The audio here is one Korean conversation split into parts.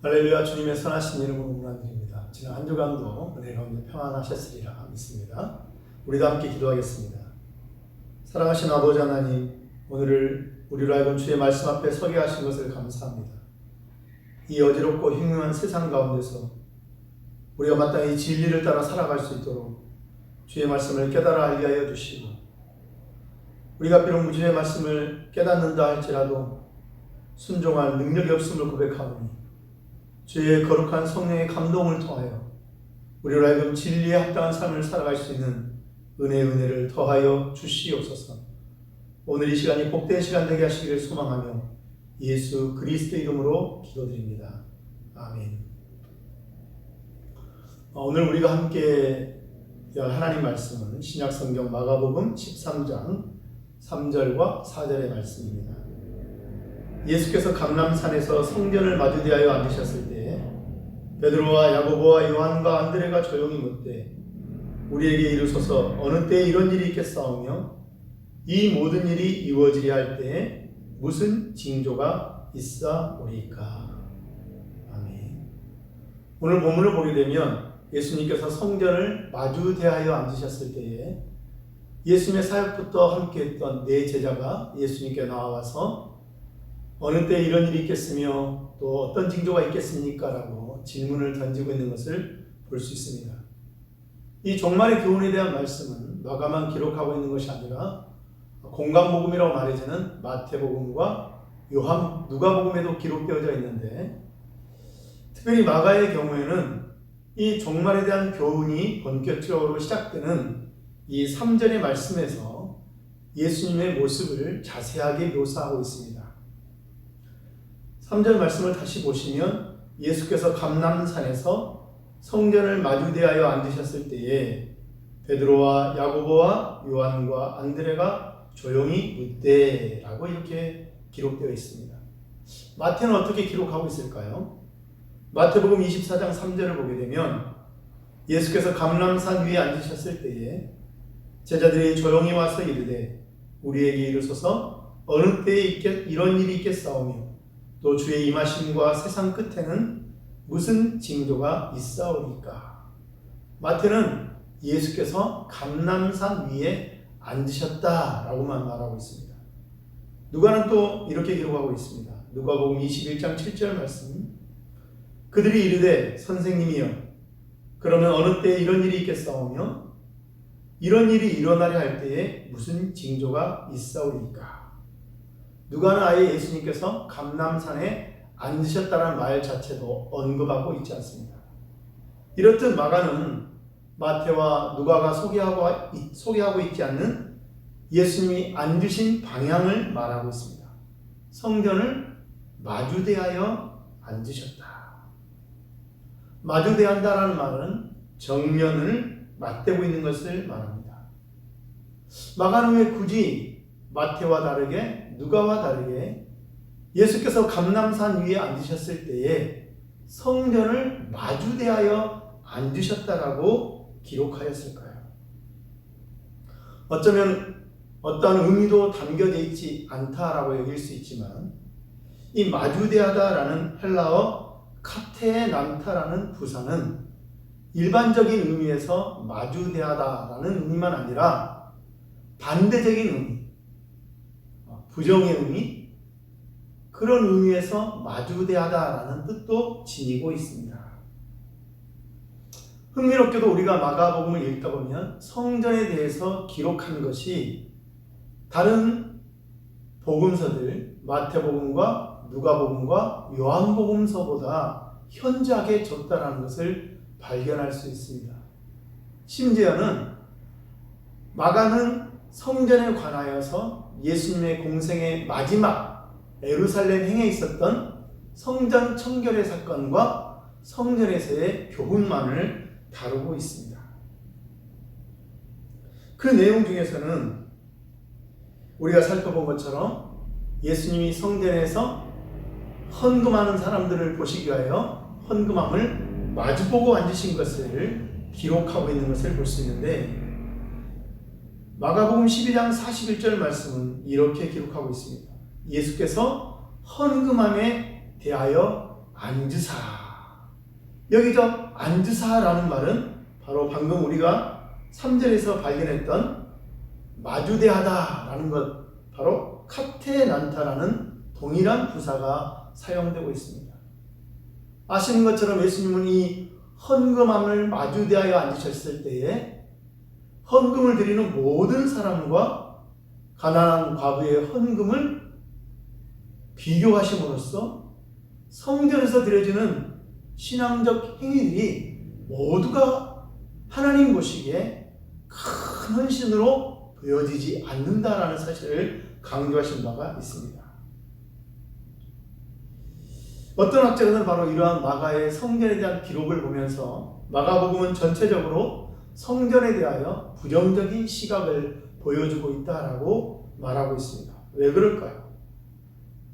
할렐루야. 주님의 선하신 이름으로 문안드립니다. 지난 한 주간도 은혜 가운데 평안하셨으리라 믿습니다. 우리도 함께 기도하겠습니다. 사랑하신 아버지 하나님, 오늘을 우리로 하여금 주의 말씀 앞에 서게 하신 것을 감사합니다. 이 어지럽고 흉흉한 세상 가운데서 우리가 마땅히 진리를 따라 살아갈 수 있도록 주의 말씀을 깨달아 알게 하여 주시고, 우리가 비록 주의 말씀을 깨닫는다 할지라도 순종할 능력이 없음을 고백하오니 주의 거룩한 성령의 감동을 통하여 우리로 하여금 진리에 합당한 삶을 살아갈 수 있는 은혜를 더하여 주시옵소서. 오늘 이 시간이 복된 시간 되게 하시기를 소망하며 예수 그리스도 이름으로 기도드립니다. 아멘. 오늘 우리가 함께 할 하나님 말씀은 신약성경 마가복음 13장 3절과 4절의 말씀입니다. 예수께서 감람산에서 성전을 마주대하여 앉으셨을 때 베드로와 야고보와 요한과 안드레가 조용히 묻되 우리에게 이르소서 어느 때에 이런 일이 있겠사오며 이 모든 일이 이루어지려 할 때에 무슨 징조가 있사오리까. 아멘. 오늘 본문을 보게 되면 예수님께서 성전을 마주대하여 앉으셨을 때에 예수님의 사역부터 함께했던 네 제자가 예수님께 나와서 어느 때 이런 일이 있겠으며 또 어떤 징조가 있겠습니까? 라고 질문을 던지고 있는 것을 볼 수 있습니다. 이 종말의 교훈에 대한 말씀은 마가만 기록하고 있는 것이 아니라 공관복음이라고 말해지는 마태복음과 누가복음에도 기록되어져 있는데, 특별히 마가의 경우에는 이 종말에 대한 교훈이 본격적으로 시작되는 이 3절의 말씀에서 예수님의 모습을 자세하게 묘사하고 있습니다. 3절 말씀을 다시 보시면 예수께서 감람산에서 성전을 마주대하여 앉으셨을 때에 베드로와 야고보와 요한과 안드레가 조용히 묻되 라고 이렇게 기록되어 있습니다. 마태는 어떻게 기록하고 있을까요? 마태복음 24장 3절을 보게 되면 예수께서 감람산 위에 앉으셨을 때에 제자들이 조용히 와서 이르되 우리에게 이르소서 어느 때에 이런 일이 있겠사오며 또 주의 임하심과 세상 끝에는 무슨 징조가 있사오리까. 마태는 예수께서 감람산 위에 앉으셨다라고만 말하고 있습니다. 누가는 또 이렇게 기록하고 있습니다. 누가복음 21장 7절 말씀. 그들이 이르되 선생님이여 그러면 어느 때에 이런 일이 있겠사오며 이런 일이 일어나려 할 때에 무슨 징조가 있사오리까. 누가는 아예 예수님께서 감람산에 앉으셨다는 말 자체도 언급하고 있지 않습니다. 이렇듯 마가는 마태와 누가가 소개하고 있지 않는 예수님이 앉으신 방향을 말하고 있습니다. 성전을 마주대하여 앉으셨다. 마주대한다라는 말은 정면을 맞대고 있는 것을 말합니다. 마가는 왜 굳이 마태와 다르게 누가와 다르게 예수께서 감람산 위에 앉으셨을 때에 성전을 마주대하여 앉으셨다라고 기록하였을까요? 어쩌면 어떤 의미도 담겨져 있지 않다라고 여길 수 있지만 이 마주대하다라는 헬라어 카테난타라는 부사는 일반적인 의미에서 마주대하다라는 의미만 아니라 반대적인 의미, 부정의 의미, 그런 의미에서 마주대하다라는 뜻도 지니고 있습니다. 흥미롭게도 우리가 마가복음을 읽다 보면 성전에 대해서 기록한 것이 다른 복음서들 마태복음과 누가복음과 요한복음서보다 현저하게 적다라는 것을 발견할 수 있습니다. 심지어는 마가는 성전에 관하여서 예수님의 공생의 마지막 예루살렘 행에 있었던 성전 청결의 사건과 성전에서의 교훈만을 다루고 있습니다. 그 내용 중에서는 우리가 살펴본 것처럼 예수님이 성전에서 헌금하는 사람들을 보시기 위하여 헌금함을 마주보고 앉으신 것을 기록하고 있는 것을 볼 수 있는데, 마가복음 12장 41절 말씀은 이렇게 기록하고 있습니다. 예수께서 헌금함에 대하여 앉으사 여기서 앉으사라는 말은 바로 방금 우리가 3절에서 발견했던 마주대하다라는 것, 바로 카테난타라는 동일한 부사가 사용되고 있습니다. 아시는 것처럼 예수님은 이 헌금함을 마주대하여 앉으셨을 때에 헌금을 드리는 모든 사람과 가난한 과부의 헌금을 비교하심으로써 성전에서 드려지는 신앙적 행위들이 모두가 하나님 보시기에 큰 헌신으로 보여지지 않는다라는 사실을 강조하신 바가 있습니다. 어떤 학자들은 바로 이러한 마가의 성전에 대한 기록을 보면서 마가복음은 전체적으로 성전에 대하여 부정적인 시각을 보여주고 있다라고 말하고 있습니다. 왜 그럴까요?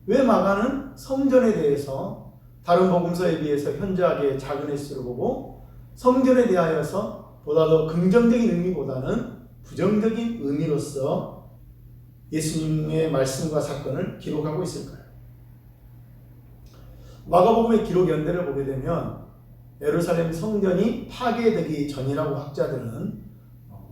왜 마가는 성전에 대해서 다른 복음서에 비해서 현저하게 작은 횟수로 보고 성전에 대하여서 보다 더 긍정적인 의미보다는 부정적인 의미로서 예수님의 말씀과 사건을 기록하고 있을까요? 마가복음의 기록 연대를 보게 되면 예루살렘 성전이 파괴되기 전이라고 학자들은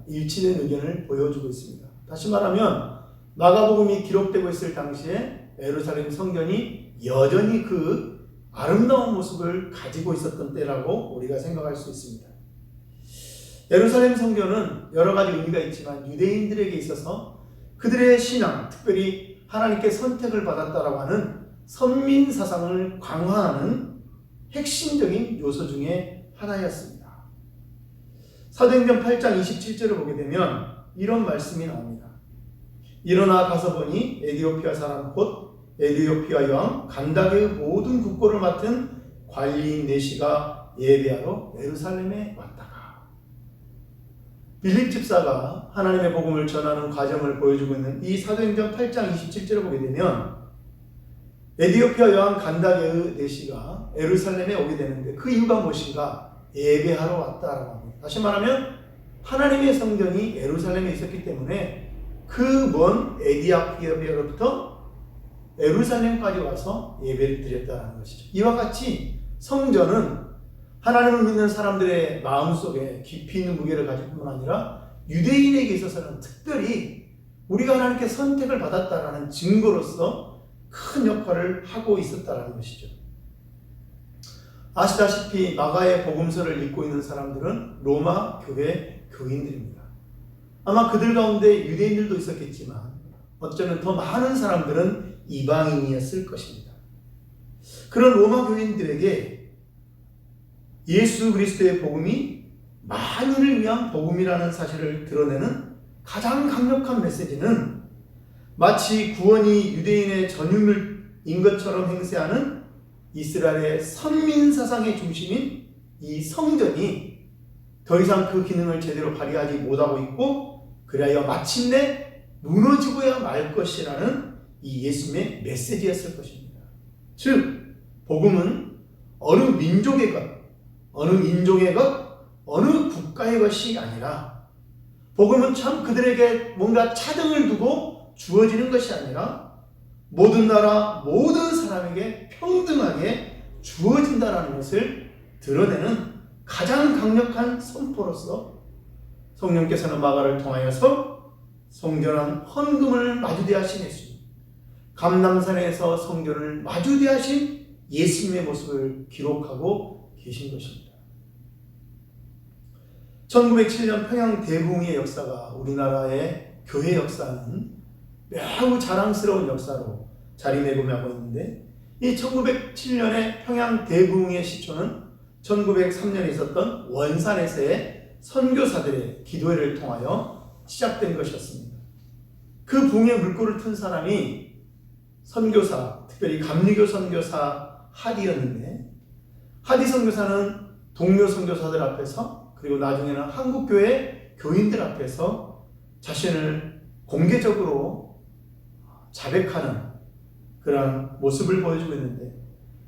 일치된 의견을 보여주고 있습니다. 다시 말하면 마가복음이 기록되고 있을 당시에 예루살렘 성전이 여전히 그 아름다운 모습을 가지고 있었던 때라고 우리가 생각할 수 있습니다. 예루살렘 성전은 여러 가지 의미가 있지만 유대인들에게 있어서 그들의 신앙, 특별히 하나님께 선택을 받았다라고 하는 선민 사상을 강화하는 핵심적인 요소 중에 하나였습니다. 사도행전 8장 27절을 보게 되면 이런 말씀이 나옵니다. 일어나 가서 보니 에디오피아 사람 곧 에디오피아 여왕 간다게의 모든 국고를 맡은 관리인 네시가 예배하러 예루살렘에 왔다가, 빌립 집사가 하나님의 복음을 전하는 과정을 보여주고 있는 이 사도행전 8장 27절을 보게 되면 에디오피아 여왕 간다게의 네시가 예루살렘에 오게 되는데 그 이유가 무엇인가? 예배하러 왔다라고 합니다. 다시 말하면 하나님의 성전이 예루살렘에 있었기 때문에 그 먼 에디오피아로부터 예루살렘까지 와서 예배를 드렸다는 것이죠. 이와 같이 성전은 하나님을 믿는 사람들의 마음속에 깊이 있는 무게를 가질 뿐만 아니라 유대인에게 있어서는 특별히 우리가 하나님께 선택을 받았다라는 증거로서 큰 역할을 하고 있었다는 것이죠. 아시다시피 마가의 복음서를 읽고 있는 사람들은 로마 교회 교인들입니다. 아마 그들 가운데 유대인들도 있었겠지만 어쩌면 더 많은 사람들은 이방인이었을 것입니다. 그런 로마 교인들에게 예수 그리스도의 복음이 만인을 위한 복음이라는 사실을 드러내는 가장 강력한 메시지는 마치 구원이 유대인의 전유물인 것처럼 행세하는 이스라엘의 선민 사상의 중심인 이 성전이 더 이상 그 기능을 제대로 발휘하지 못하고 있고 그리하여 마침내 무너지고야 말 것이라는 이 예수님의 메시지였을 것입니다. 즉 복음은 어느 민족의 것, 어느 민족의 것, 어느 국가의 것이 아니라 복음은 참 그들에게 뭔가 차등을 두고 주어지는 것이 아니라 모든 나라, 모든 사람에게 평등하게 주어진다는 것을 드러내는 가장 강력한 선포로서 성령께서는 마가를 통하여서 성전한 헌금을 마주대하신 예수님, 감람산에서 성전을 마주대하신 예수님의 모습을 기록하고 계신 것입니다. 1907년 평양 대부흥의 역사가 우리나라의 교회 역사는 매우 자랑스러운 역사로 자리매김하고 있는데, 이 1907년의 평양 대부흥의 시초는 1903년에 있었던 원산에서의 선교사들의 기도회를 통하여 시작된 것이었습니다. 그 부흥의 물꼬를 튼 사람이 선교사, 특별히 감리교 선교사 하디였는데, 하디 선교사는 동료 선교사들 앞에서 그리고 나중에는 한국교회 교인들 앞에서 자신을 공개적으로 자백하는 그런 모습을 보여주고 있는데,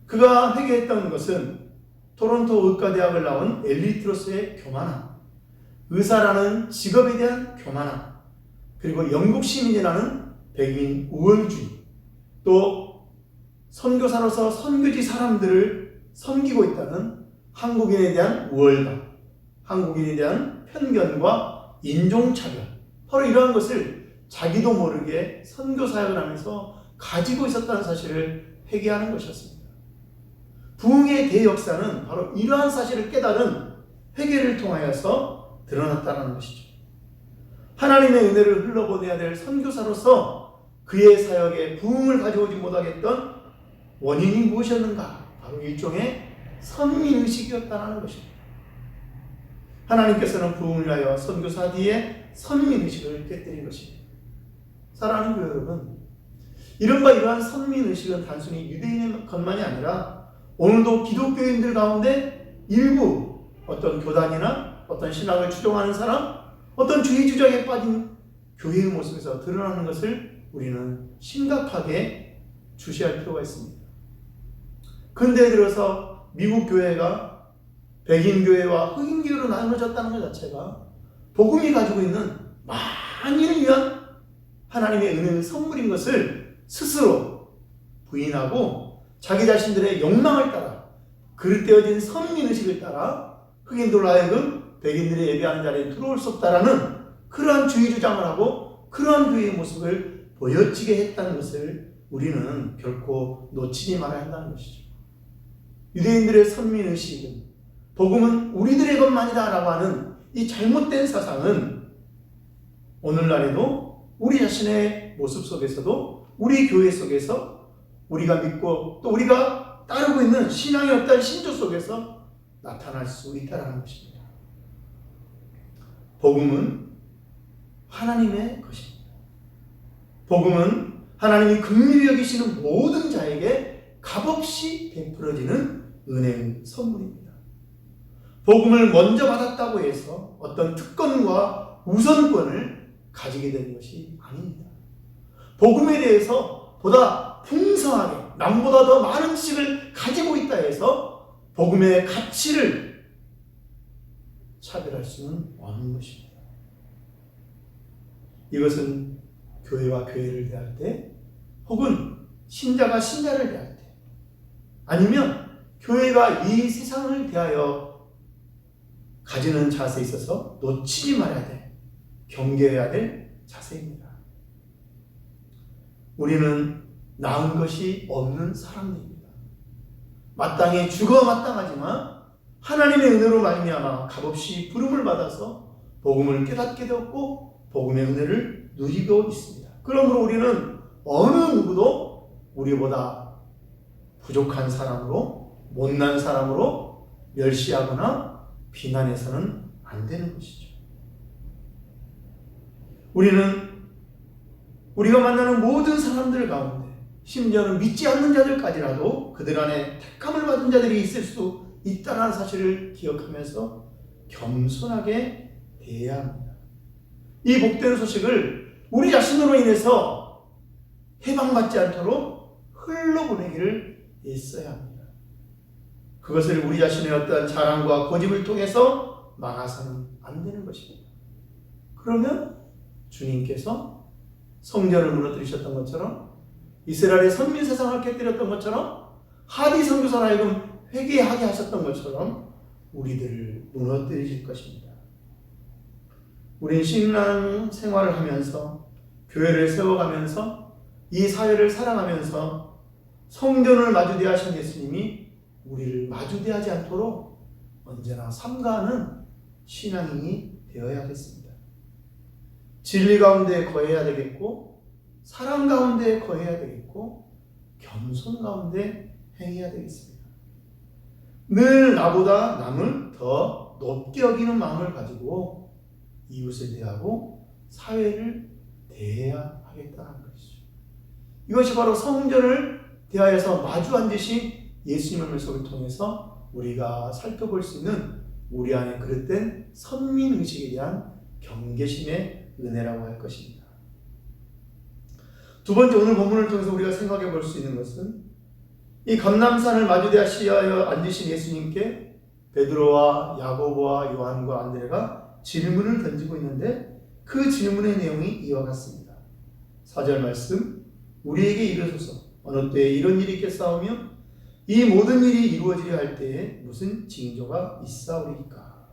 그가 회개했던 것은 토론토 의과대학을 나온 엘리트로서의 교만함, 의사라는 직업에 대한 교만함, 그리고 영국 시민이라는 백인 우월주의, 또 선교사로서 선교지 사람들을 섬기고 있다는 한국인에 대한 우월감, 한국인에 대한 편견과 인종차별, 바로 이러한 것을 자기도 모르게 선교 사역을 하면서 가지고 있었다는 사실을 회개하는 것이었습니다. 부흥의 대역사는 바로 이러한 사실을 깨달은 회개를 통하여서 드러났다는 것이죠. 하나님의 은혜를 흘러보내야 될 선교사로서 그의 사역에 부흥을 가져오지 못하겠던 원인이 무엇이었는가? 바로 일종의 선민의식이었다는 것입니다. 하나님께서는 부흥을 위하여 선교사 뒤에 선민의식을 깨뜨린 것입니다. 사랑하는 교회 여러분, 이른바 이러한 선민의식은 단순히 유대인의 것만이 아니라 오늘도 기독교인들 가운데 일부 어떤 교단이나 어떤 신학을 추종하는 사람, 어떤 주의 주장에 빠진 교회의 모습에서 드러나는 것을 우리는 심각하게 주시할 필요가 있습니다. 근대에 들어서 미국 교회가 백인 교회와 흑인 교회로 나눠졌다는 것 자체가 복음이 가지고 있는 만인을 위한 하나님의 은혜의 선물인 것을 스스로 부인하고 자기 자신들의 욕망을 따라 그릇되어진 선민의식을 따라 흑인들로 하여금 백인들이 예배하는 자리에 들어올 수 없다라는 그러한 주의 주장을 하고 그러한 교회의 모습을 보여지게 했다는 것을 우리는 결코 놓치지 말아야 한다는 것이죠. 유대인들의 선민의식은 복음은 우리들의 것만이다 라고 하는 이 잘못된 사상은 오늘날에도 우리 자신의 모습 속에서도 우리 교회 속에서 우리가 믿고 또 우리가 따르고 있는 신앙의 어떤 신조 속에서 나타날 수 있다는 것입니다. 복음은 하나님의 것입니다. 복음은 하나님이 긍휼히 여기시는 모든 자에게 값없이 베풀어지는 은혜의 선물입니다. 복음을 먼저 받았다고 해서 어떤 특권과 우선권을 가지게 되는 것이 아닙니다. 복음에 대해서 보다 풍성하게 남보다 더 많은 지식을 가지고 있다 해서 복음의 가치를 차별할 수는 없는 것입니다. 이것은 교회와 교회를 대할 때 혹은 신자가 신자를 대할 때 아니면 교회가 이 세상을 대하여 가지는 자세에 있어서 놓치지 말아야 돼, 경계해야 될 자세입니다. 우리는 나은 것이 없는 사람들입니다. 마땅히 죽어 마땅하지만 하나님의 은혜로 말미암아 값없이 부름을 받아서 복음을 깨닫게 되었고 복음의 은혜를 누리고 있습니다. 그러므로 우리는 어느 누구도 우리보다 부족한 사람으로 못난 사람으로 멸시하거나 비난해서는 안 되는 것이죠. 우리는 우리가 만나는 모든 사람들 가운데 심지어는 믿지 않는 자들까지라도 그들 안에 택함을 받은 자들이 있을 수 있다는 사실을 기억하면서 겸손하게 대해야 합니다. 이 복된 소식을 우리 자신으로 인해서 해방받지 않도록 흘러보내기를 애써야 합니다. 그것을 우리 자신의 어떠한 자랑과 고집을 통해서 막아서는 안 되는 것입니다. 그러면 주님께서 성전을 무너뜨리셨던 것처럼 이스라엘의 선민 세상을 깨뜨렸던 것처럼 하디 선교사를 하여금 회개하게 하셨던 것처럼 우리들을 무너뜨리실 것입니다. 우린 신앙 생활을 하면서 교회를 세워가면서 이 사회를 사랑하면서 성전을 마주대하신 예수님이 우리를 마주대하지 않도록 언제나 삼가하는 신앙인이 되어야겠습니다. 진리 가운데 거해야 되겠고 사랑 가운데 거해야 되겠고 겸손 가운데 행해야 되겠습니다. 늘 나보다 남을 더 높게 여기는 마음을 가지고 이웃을 대하고 사회를 대해야 하겠다는 것이죠. 이것이 바로 성전을 대하여서 마주 앉으신 예수님의 말씀을 통해서 우리가 살펴볼 수 있는 우리 안에 그릇된 선민의식에 대한 경계심의 은혜라고 할 것입니다. 두 번째, 오늘 본문을 통해서 우리가 생각해 볼 수 있는 것은 이 감람산을 마주대하시어 앉으신 예수님께 베드로와 야고보와 요한과 안드레가 질문을 던지고 있는데 그 질문의 내용이 이와 같습니다. 4절 말씀, 우리에게 이르소서 어느 때에 이런 일이 있겠사오며 이 모든 일이 이루어지려 할 때에 무슨 징조가 있사오리까?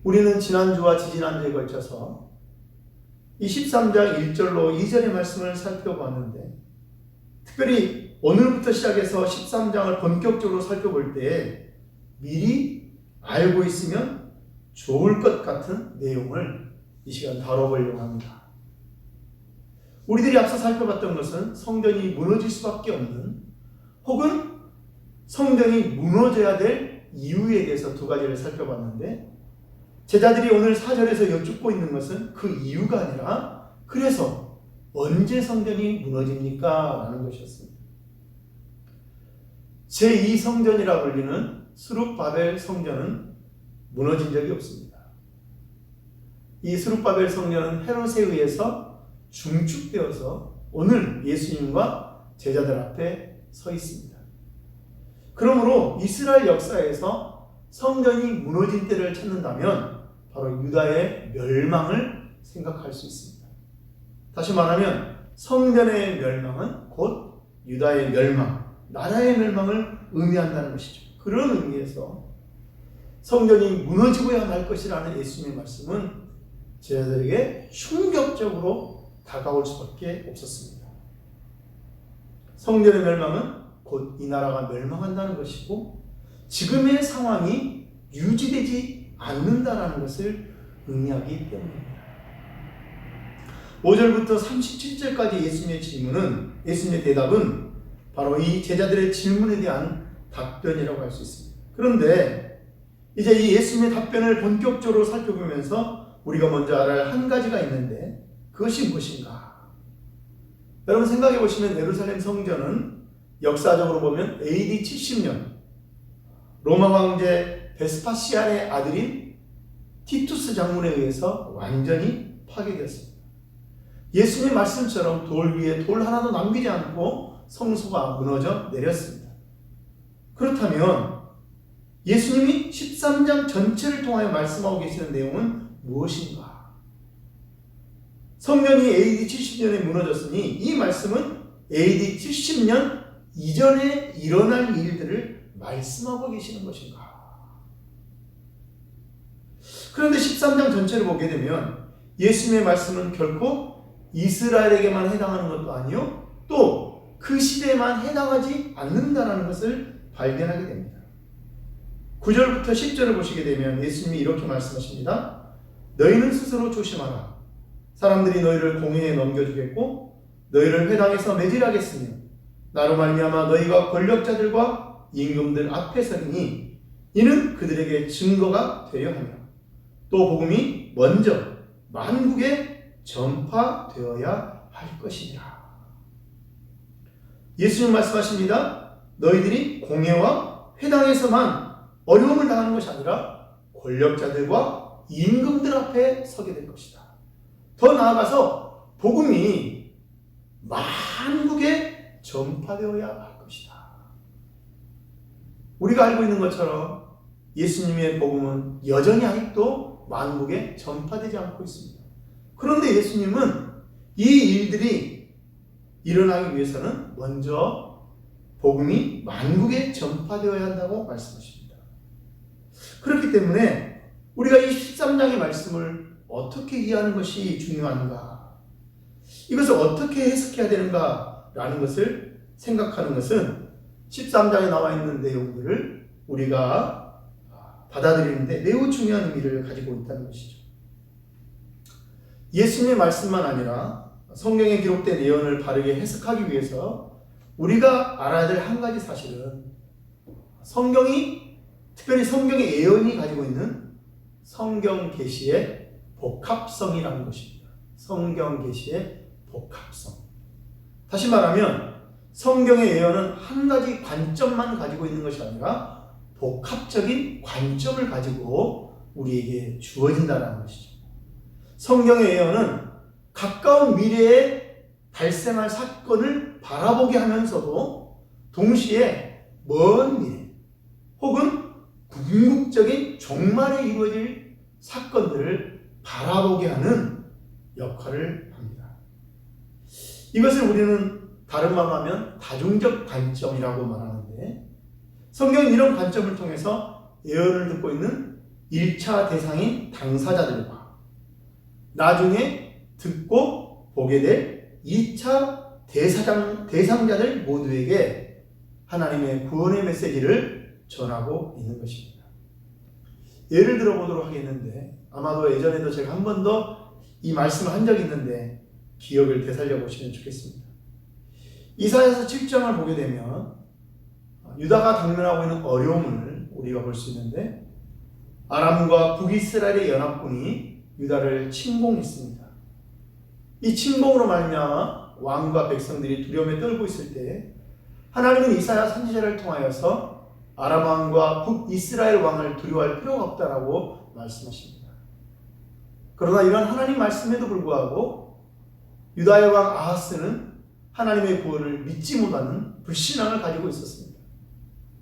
우리는 지난주와 지지난주에 걸쳐서 이 13장 1절로 2절의 말씀을 살펴봤는데, 특별히 오늘부터 시작해서 13장을 본격적으로 살펴볼 때 미리 알고 있으면 좋을 것 같은 내용을 이 시간 다뤄보려고 합니다. 우리들이 앞서 살펴봤던 것은 성전이 무너질 수밖에 없는, 혹은 성전이 무너져야 될 이유에 대해서 두 가지를 살펴봤는데, 제자들이 오늘 4절에서 여쭙고 있는 것은 그 이유가 아니라 그래서 언제 성전이 무너집니까? 라는 것이었습니다. 제2성전이라 불리는 스룹바벨 성전은 무너진 적이 없습니다. 이 스룹바벨 성전은 헤롯에 의해서 중축되어서 오늘 예수님과 제자들 앞에 서 있습니다. 그러므로 이스라엘 역사에서 성전이 무너진 때를 찾는다면 바로 유다의 멸망을 생각할 수 있습니다. 다시 말하면 성전의 멸망은 곧 유다의 멸망, 나라의 멸망을 의미한다는 것이죠. 그런 의미에서 성전이 무너지고야 할 것이라는 예수님의 말씀은 제자들에게 충격적으로 다가올 수밖에 없었습니다. 성전의 멸망은 곧 이 나라가 멸망한다는 것이고 지금의 상황이 유지되지 않는다는 것을 의미하기 때문입니다. 5절부터 37절까지 예수님의 대답은 바로 이 제자들의 질문에 대한 답변이라고 할 수 있습니다. 그런데 이제 이 예수님의 답변을 본격적으로 살펴보면서 우리가 먼저 알아야 할 한 가지가 있는데 그것이 무엇인가? 여러분 생각해 보시면 예루살렘 성전은 역사적으로 보면 AD 70년 로마 황제 베스파시안의 아들인 티투스 장군에 의해서 완전히 파괴되었습니다. 예수님의 말씀처럼 돌 위에 돌 하나도 남기지 않고 성소가 무너져 내렸습니다. 그렇다면 예수님이 13장 전체를 통하여 말씀하고 계시는 내용은 무엇인가? 성전이 AD 70년에 무너졌으니 이 말씀은 AD 70년 이전에 일어날 일들을 말씀하고 계시는 것인가? 그런데 13장 전체를 보게 되면 예수님의 말씀은 결코 이스라엘에게만 해당하는 것도 아니요 또 그 시대에만 해당하지 않는다는 것을 발견하게 됩니다. 9절부터 10절을 보시게 되면 예수님이 이렇게 말씀하십니다. 너희는 스스로 조심하라. 사람들이 너희를 공회에 넘겨주겠고 너희를 회당에서 매질하겠으며 나로 말미암아 너희가 권력자들과 임금들 앞에 서리니 이는 그들에게 증거가 되려 하며 또 복음이 먼저 만국에 전파되어야 할 것이니라. 예수님 말씀하십니다. 너희들이 공회와 회당에서만 어려움을 당하는 것이 아니라 권력자들과 임금들 앞에 서게 될 것이다. 더 나아가서 복음이 만국에 전파되어야 할 것이다. 우리가 알고 있는 것처럼 예수님의 복음은 여전히 아직도 만국에 전파되지 않고 있습니다. 그런데 예수님은 이 일들이 일어나기 위해서는 먼저 복음이 만국에 전파되어야 한다고 말씀하십니다. 그렇기 때문에 우리가 이 13장의 말씀을 어떻게 이해하는 것이 중요한가? 이것을 어떻게 해석해야 되는가라는 것을 생각하는 것은 13장에 나와 있는 내용들을 우리가 받아들이는데 매우 중요한 의미를 가지고 있다는 것이죠. 예수님의 말씀만 아니라 성경에 기록된 예언을 바르게 해석하기 위해서 우리가 알아야 될 한 가지 사실은 성경이, 특별히 성경의 예언이 가지고 있는 성경 계시의 복합성이라는 것입니다. 성경 계시의 복합성. 다시 말하면 성경의 예언은 한 가지 관점만 가지고 있는 것이 아니라 복합적인 관점을 가지고 우리에게 주어진다는 것이죠. 성경의 예언은 가까운 미래에 발생할 사건을 바라보게 하면서도 동시에 먼 미래 혹은 궁극적인 종말에 이루어질 사건들을 바라보게 하는 역할을 합니다. 이것을 우리는 다른 말로 하면 다중적 관점이라고 말하는데 가운데 성경은 이런 관점을 통해서 예언을 듣고 있는 1차 대상인 당사자들과 나중에 듣고 보게 될 2차 대상자들 모두에게 하나님의 구원의 메시지를 전하고 있는 것입니다. 예를 들어보도록 하겠는데, 아마도 예전에도 제가 한 번 더 이 말씀을 한 적이 있는데 기억을 되살려 보시면 좋겠습니다. 이사야서 7장을 보게 되면 유다가 당면하고 있는 어려움을 우리가 볼 수 있는데, 아람과 북이스라엘의 연합군이 유다를 침공했습니다. 이 침공으로 말미암아 왕과 백성들이 두려움에 떨고 있을 때 하나님은 이사야 선지자를 통하여서 아람 왕과 북이스라엘 왕을 두려워할 필요가 없다라고 말씀하십니다. 그러나 이런 하나님 말씀에도 불구하고 유다의 왕 아하스는 하나님의 구원을 믿지 못하는 불신앙을 가지고 있었습니다.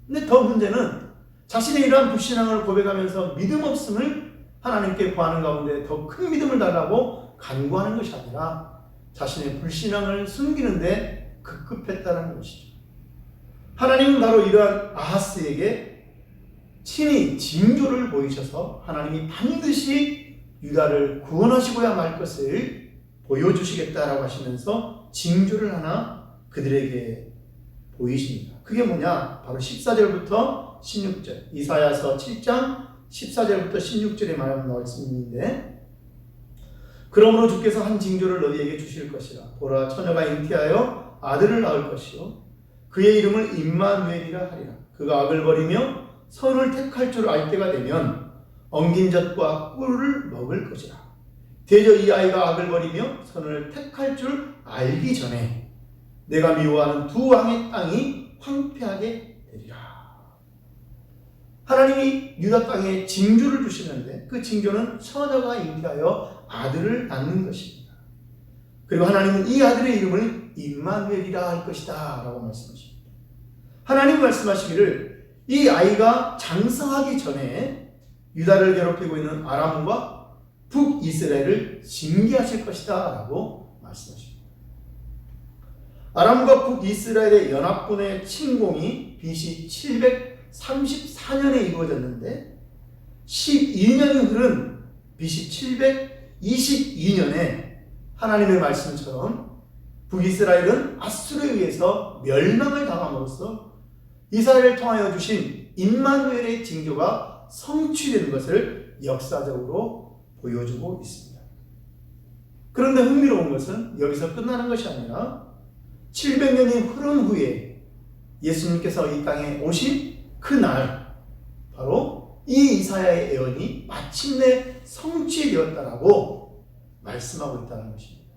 근데 더 문제는 자신의 이러한 불신앙을 고백하면서 믿음 없음을 하나님께 구하는 가운데 더 큰 믿음을 달라고 간구하는 것이 아니라 자신의 불신앙을 숨기는데 급급했다는 것이죠. 하나님은 바로 이러한 아하스에게 친히 징조를 보이셔서 하나님이 반드시 유다를 구원하시고야 말 것을 보여주시겠다라고 하시면서 징조를 하나 그들에게 보이십니다. 그게 뭐냐? 바로 14절부터 16절, 이사야서 7장 14절부터 16절에 말씀인데, 그러므로 주께서 한 징조를 너희에게 주실 것이라. 보라, 처녀가 잉태하여 아들을 낳을 것이요 그의 이름을 임마누엘이라 하리라. 그가 악을 버리며 선을 택할 줄 알 때가 되면 엉긴 젖과 꿀을 먹을 것이라. 대저 이 아이가 악을 버리며 선을 택할 줄 알기 전에 내가 미워하는 두 왕의 땅이 황폐하게 되리라. 하나님이 유다 땅에 징조를 주시는데 그 징조는 처녀가 잉태하여 아들을 낳는 것입니다. 그리고 하나님은 이 아들의 이름을 임마누엘이라 할 것이다 라고 말씀하십니다. 하나님 말씀하시기를 이 아이가 장성하기 전에 유다를 괴롭히고 있는 아람과 북이스라엘을 징계하실 것이다 라고 말씀하십니다. 아람과 북이스라엘의 연합군의 침공이 BC 734년에 이루어졌는데 12년이 흐른 BC 722년에 하나님의 말씀처럼 북이스라엘은 아수르에 의해서 멸망을 당함으로써 이스라엘을 통하여 주신 임마누엘의 징조가 성취되는 것을 역사적으로 보여주고 있습니다. 그런데 흥미로운 것은 여기서 끝나는 것이 아니라 700년이 흐른 후에 예수님께서 이 땅에 오신 그날 바로 이 이사야의 예언이 마침내 성취되었다라고 말씀하고 있다는 것입니다.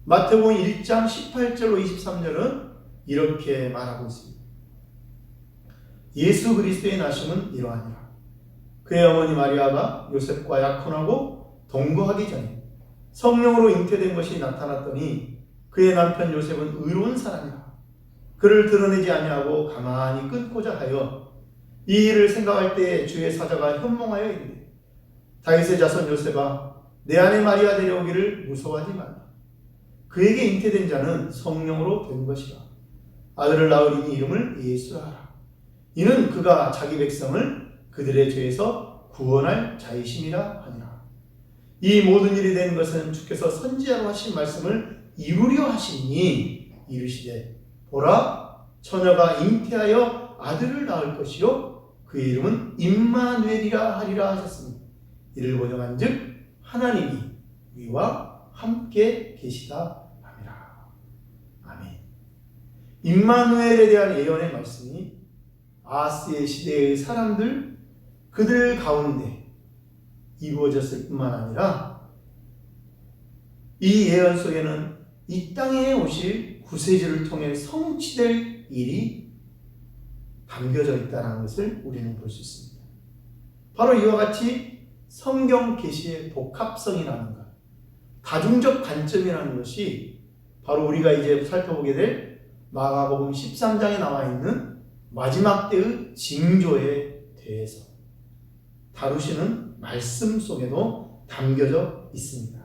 마태복음 1장 18절로 23절은 이렇게 말하고 있습니다. 예수 그리스도의 나심은 이러하니라. 그의 어머니 마리아가 요셉과 약혼하고 동거하기 전에 성령으로 잉태된 것이 나타났더니 그의 남편 요셉은 의로운 사람이라. 그를 드러내지 아니하고 가만히 끊고자 하여 이 일을 생각할 때 주의 사자가 현몽하여 이르되, 다윗의 자손 요셉아, 내 아내 마리아 데려오기를 무서워하지 말라. 그에게 잉태된 자는 성령으로 된 것이라. 아들을 낳으리니 이름을 예수라 하라. 이는 그가 자기 백성을 그들의 죄에서 구원할 자이심이라 하니라. 이 모든 일이 된 것은 주께서 선지자로 하신 말씀을 이루려 하시니 이르시되, 보라, 처녀가 잉태하여 아들을 낳을 것이요 그의 이름은 임마누엘이라 하리라 하셨으니 이를 번역한즉 하나님이 우리와 함께 계시다 함이라. 아멘. 임마누엘에 대한 예언의 말씀이 아하스의 시대의 사람들 그들 가운데 이루어졌을 뿐만 아니라 이 예언 속에는 이 땅에 오실 구세주를 통해 성취될 일이 담겨져 있다는 것을 우리는 볼 수 있습니다. 바로 이와 같이 성경 계시의 복합성이라는 것, 다중적 관점이라는 것이 바로 우리가 이제 살펴보게 될 마가복음 13장에 나와 있는 마지막 때의 징조에 대해서 다루시는 말씀 속에도 담겨져 있습니다.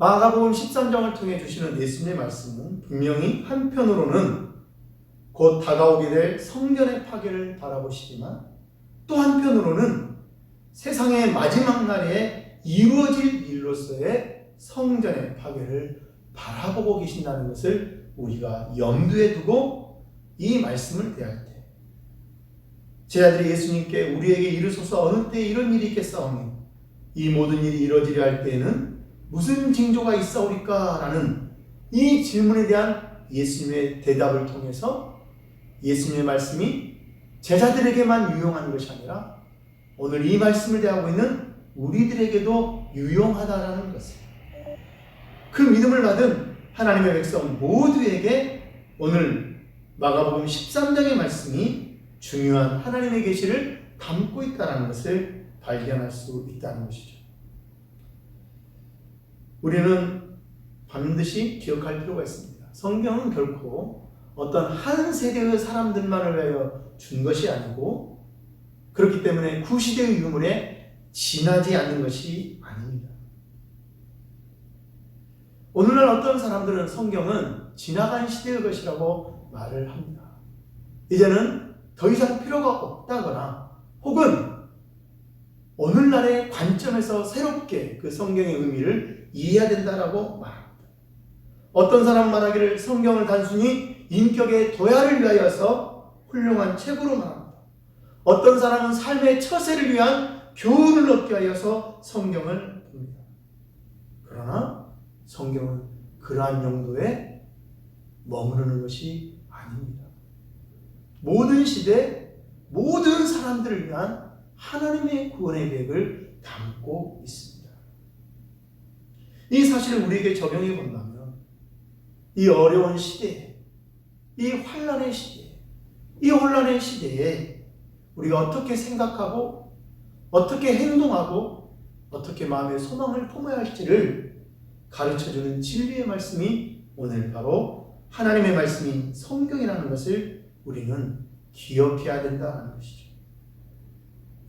마가복음 13장을 통해 주시는 예수님의 말씀은 분명히 한편으로는 곧 다가오게 될 성전의 파괴를 바라보시지만 또 한편으로는 세상의 마지막 날에 이루어질 일로서의 성전의 파괴를 바라보고 계신다는 것을 우리가 염두에 두고 이 말씀을 대할 때 제 아들이 예수님께 우리에게 이르소서 어느 때에 이런 일이 있겠사오니 이 모든 일이 이루어지려 할 때에는 무슨 징조가 있사오리까? 라는 이 질문에 대한 예수님의 대답을 통해서 예수님의 말씀이 제자들에게만 유용한 것이 아니라 오늘 이 말씀을 대하고 있는 우리들에게도 유용하다라는 것을, 그 믿음을 받은 하나님의 백성 모두에게 오늘 마가복음 13장의 말씀이 중요한 하나님의 계시를 담고 있다는 것을 발견할 수 있다는 것이죠. 우리는 반드시 기억할 필요가 있습니다. 성경은 결코 어떤 한 세대의 사람들만을 위하여 준 것이 아니고 그렇기 때문에 구시대의 유물에 지나지 않는 것이 아닙니다. 오늘날 어떤 사람들은 성경은 지나간 시대의 것이라고 말을 합니다. 이제는 더 이상 필요가 없다거나 혹은 오늘날의 관점에서 새롭게 그 성경의 의미를 이해해야 된다라고 말합니다. 어떤 사람 말하기를 성경을 단순히 인격의 도야를 위하여서 훌륭한 책으로 말합니다. 어떤 사람은 삶의 처세를 위한 교훈을 얻게 하여서 성경을 봅니다. 그러나 성경은 그러한 용도에 머무르는 것이 아닙니다. 모든 시대, 모든 사람들을 위한 하나님의 구원의 계획을 담고 있습니다. 이 사실을 우리에게 적용해 본다면 이 어려운 시대에, 이 환난의 시대에, 이 혼란의 시대에 우리가 어떻게 생각하고 어떻게 행동하고 어떻게 마음의 소망을 품어야 할지를 가르쳐주는 진리의 말씀이 오늘 바로 하나님의 말씀인 성경이라는 것을 우리는 기억해야 된다는 것이죠.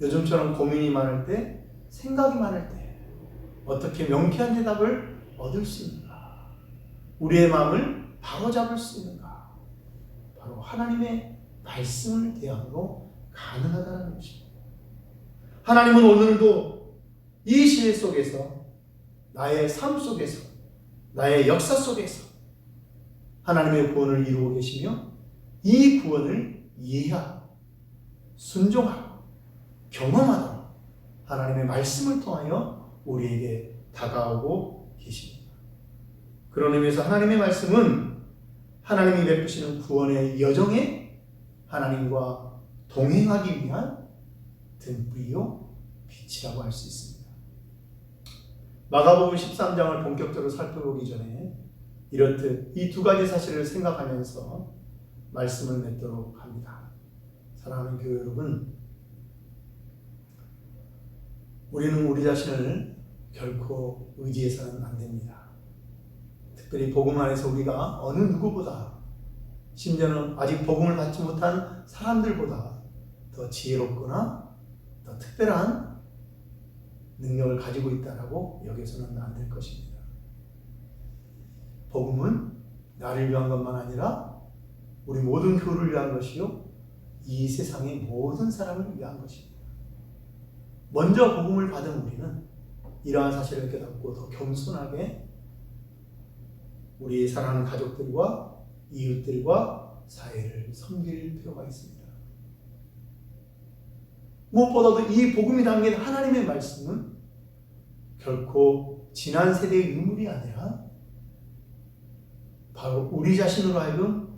요즘처럼 고민이 많을 때, 생각이 많을 때 어떻게 명쾌한 대답을 얻을 수 있는가? 우리의 마음을 바로잡을 수 있는가? 바로 하나님의 말씀을 대함으로 가능하다는 것입니다. 하나님은 오늘도 이 시대 속에서, 나의 삶 속에서, 나의 역사 속에서 하나님의 구원을 이루고 계시며 이 구원을 이해하고 순종하고 경험하도록 하나님의 말씀을 통하여 우리에게 다가오고 계십니다. 그런 의미에서 하나님의 말씀은 하나님이 베푸시는 구원의 여정에 하나님과 동행하기 위한 등불이요 빛이라고 할 수 있습니다. 마가복음 13장을 본격적으로 살펴보기 전에 이렇듯 이 두 가지 사실을 생각하면서 말씀을 맺도록 합니다. 사랑하는 교회 여러분, 우리는 우리 자신을 결코 의지해서는 안 됩니다. 특별히 복음 안에서 우리가 어느 누구보다, 심지어는 아직 복음을 받지 못한 사람들보다 더 지혜롭거나 더 특별한 능력을 가지고 있다라고 여겨서는 안 될 것입니다. 복음은 나를 위한 것만 아니라 우리 모든 교회를 위한 것이요 이 세상의 모든 사람을 위한 것입니다. 먼저 복음을 받은 우리는 이러한 사실을 깨닫고 더 겸손하게 우리 사랑하는 가족들과 이웃들과 사회를 섬길 필요가 있습니다. 무엇보다도 이 복음이 담긴 하나님의 말씀은 결코 지난 세대의 유물이 아니라 바로 우리 자신으로 하여금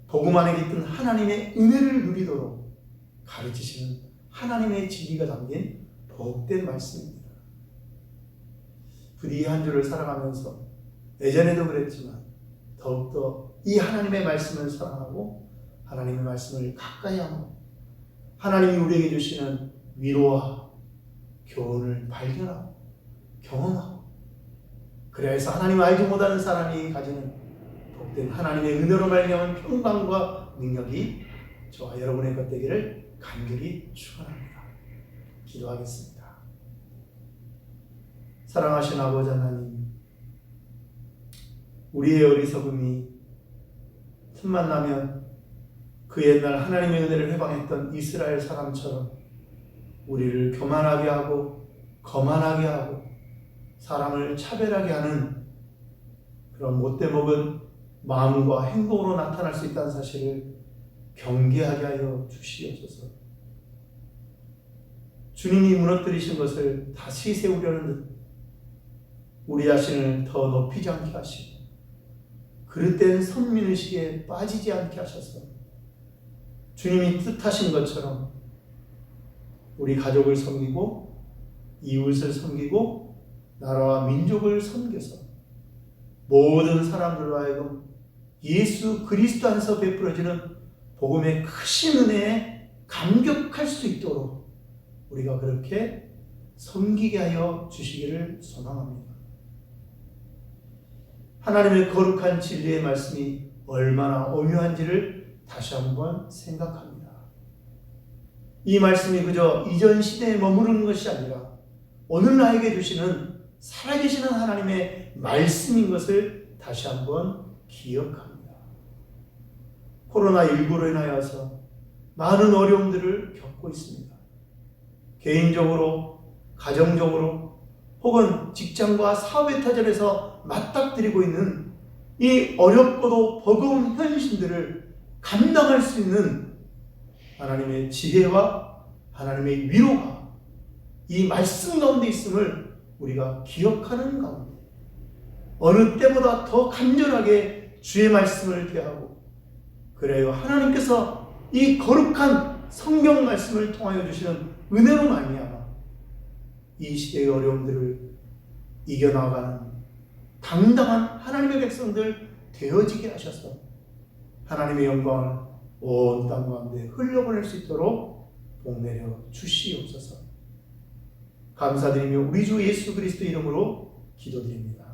복음 안에 깃든 하나님의 은혜를 누리도록 가르치시는 하나님의 진리가 담긴 복된 말씀입니다. 부디 한 주를 살아가면서 예전에도 그랬지만 더욱더 이 하나님의 말씀을 사랑하고 하나님의 말씀을 가까이 하고 하나님이 우리에게 주시는 위로와 교훈을 발견하고 경험하고 그래야 해서 하나님을 알지 못하는 사람이 가지는 복된 하나님의 은혜로 말미암은 평강과 능력이 저와 여러분의 것 되기를 간절히 축원합니다. 기도하겠습니다. 사랑하신 아버지 하나님, 우리의 어리석음이 틈만 나면 그 옛날 하나님의 은혜를 회방했던 이스라엘 사람처럼 우리를 교만하게 하고 거만하게 하고 사람을 차별하게 하는 그런 못돼 먹은 마음과 행동으로 나타날 수 있다는 사실을 경계하게 하여 주시옵소서. 주님이 무너뜨리신 것을 다시 세우려는 듯 우리 자신을 더 높이지 않게 하시고 그릇된 선민의식에 빠지지 않게 하셔서 주님이 뜻하신 것처럼 우리 가족을 섬기고 이웃을 섬기고 나라와 민족을 섬겨서 모든 사람들로 하여금 예수 그리스도 안에서 베풀어지는 복음의 크신 은혜에 감격할 수 있도록 우리가 그렇게 섬기게 하여 주시기를 소망합니다. 하나님의 거룩한 진리의 말씀이 얼마나 오묘한지를 다시 한번 생각합니다. 이 말씀이 그저 이전 시대에 머무르는 것이 아니라 오늘 나에게 주시는 살아계시는 하나님의 말씀인 것을 다시 한번 기억합니다. 코로나19로 인하여서 많은 어려움들을 겪고 있습니다. 개인적으로, 가정적으로 혹은 직장과 사업의 터전에서 맞닥뜨리고 있는 이 어렵고도 버거운 현실들을 감당할 수 있는 하나님의 지혜와 하나님의 위로가 이 말씀 가운데 있음을 우리가 기억하는 가운데 어느 때보다 더 간절하게 주의 말씀을 대하고 그래요 하나님께서 이 거룩한 성경 말씀을 통하여 주시는 은혜로 말미암아 이 시대의 어려움들을 이겨나가는 당당한 하나님의 백성들 되어지게 하셔서 하나님의 영광을 온 땅 가운데 흘려보낼 수 있도록 복내려 주시옵소서. 감사드리며 우리 주 예수 그리스도 이름으로 기도드립니다.